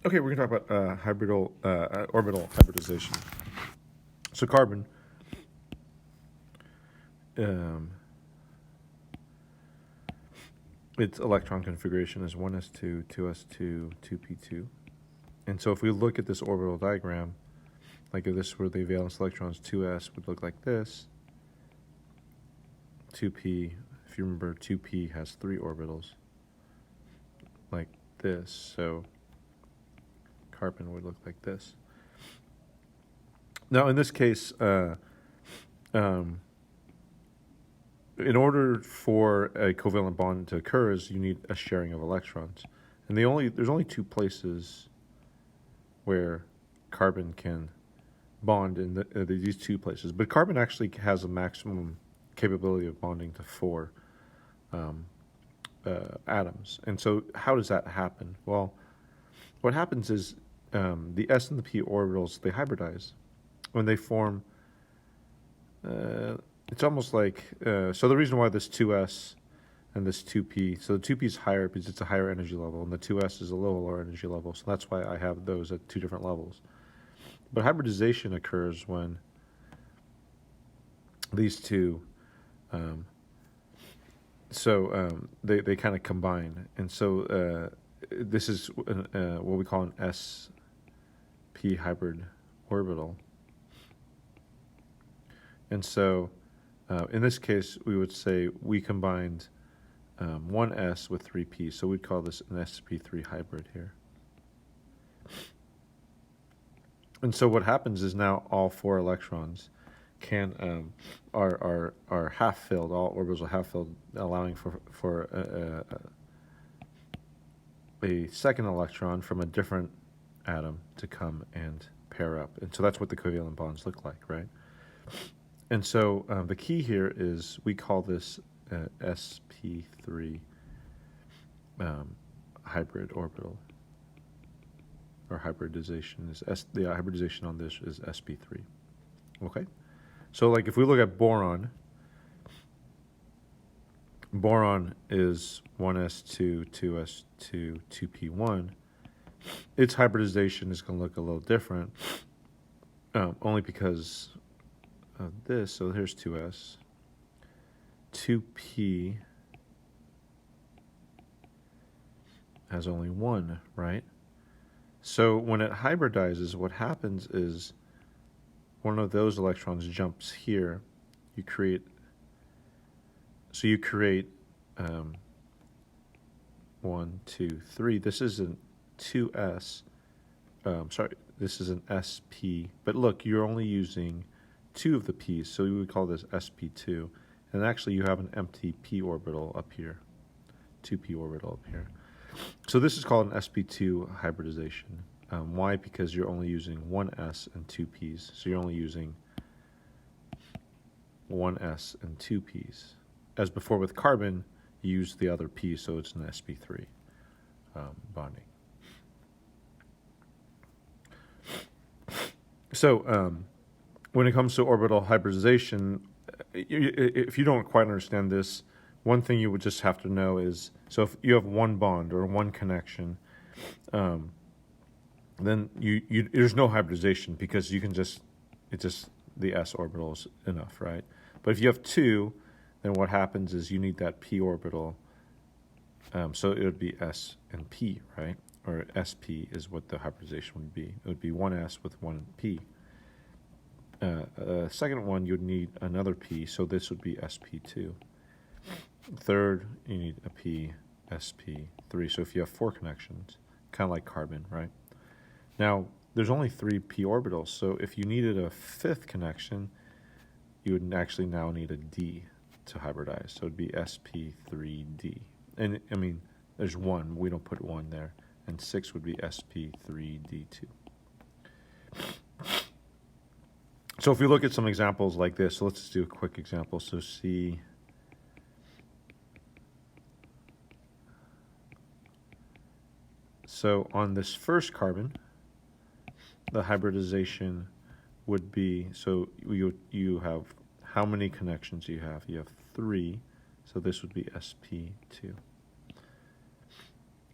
Okay, we're going to talk about orbital hybridization. So carbon, um, its electron configuration is 1s2, 2s2, 2p2. And so if we look at this orbital diagram, like if this were the valence electrons, 2s would look like this. 2p, if you remember, 2p has 3 orbitals, like this. So carbon would look like this. Now, in this case, in order for a covalent bond to occur, you need a sharing of electrons, and there's only 2 places where carbon can bond in these 2 places. But carbon actually has a maximum capability of bonding to 4 atoms. And so, how does that happen? Well, what happens is the s and the p orbitals, they hybridize when they form. It's almost like, so the reason why this 2s and this 2p, so the 2p is higher because it's a higher energy level, and the 2s is a lower energy level, so that's why I have those at 2 different levels. But hybridization occurs when these two, they kind of combine, and so this is what we call an sp hybrid orbital. And so, in this case, we would say we combined 1s with 3p, so we'd call this an sp3 hybrid here. And so what happens is now all 4 electrons are half filled. All orbitals are half filled, allowing for a second electron from a different atom to come and pair up. And so that's what the covalent bonds look like, right? And so the key here is we call this sp3 hybrid orbital, or hybridization. The hybridization on this is sp3. Okay, so like if we look at boron, boron is 1s2, 2s2, 2p1. Its hybridization is going to look a little different, only because of this. So here's 2s. 2p has only 1, right? So when it hybridizes, what happens is one of those electrons jumps here. You create 1, 2, 3. This is an 2s. This is an sp. But look, you're only using 2 of the p's, so we would call this sp2. And actually, you have an empty p orbital up here, 2p orbital up here. So this is called an sp2 hybridization. Why? Because you're only using 1s and 2 p's. So you're only using 1s and 2 p's. As before with carbon, you use the other p, so it's an sp3 bonding. So when it comes to orbital hybridization, if you don't quite understand this, one thing you would just have to know is, so if you have one bond or one connection, then there's no hybridization, because you can the s orbital is enough, right? But if you have 2, then what happens is you need that p orbital, so it would be s and p, right? Or sp is what the hybridization would be. It would be 1s with 1 p. Second one, you'd need another p, so this would be sp2. Third, you need a p, sp3. So if you have 4 connections, kind of like carbon, right? Now, there's only 3 p orbitals, so if you needed a 5th connection, you would actually now need a d to hybridize. So it would be sp3d. And I mean, there's 1, we don't put 1 there. And 6 would be sp3d2. So if we look at some examples like this, so let's just do a quick example. So see, so on this first carbon, the hybridization would be, so you have, how many connections do you have? You have 3, so this would be sp2.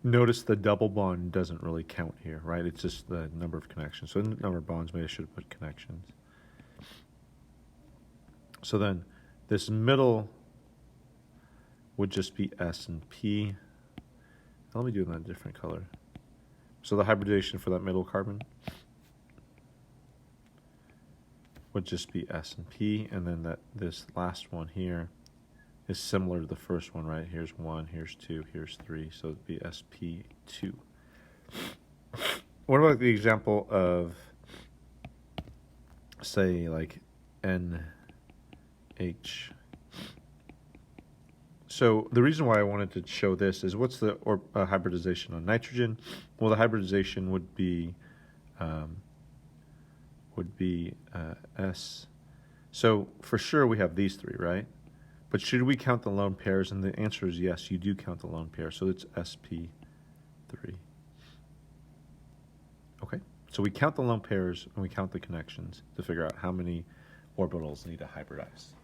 Notice the double bond doesn't really count here, right? It's just the number of connections. So the number of bonds, maybe I should have put connections. So then this middle would just be S and P. Let me do it in a different color. So the hybridization for that middle carbon would just be S and P, and then this last one here is similar to the first one, right? Here's 1, here's 2, here's 3, so it'd be sp2. What about the example of, say, like NH? So the reason why I wanted to show this is what's the hybridization on nitrogen? Well, the hybridization would be S. So for sure we have these three, right? But should we count the lone pairs? And the answer is yes, you do count the lone pairs. So it's sp3. Okay, so we count the lone pairs and we count the connections to figure out how many orbitals need to hybridize.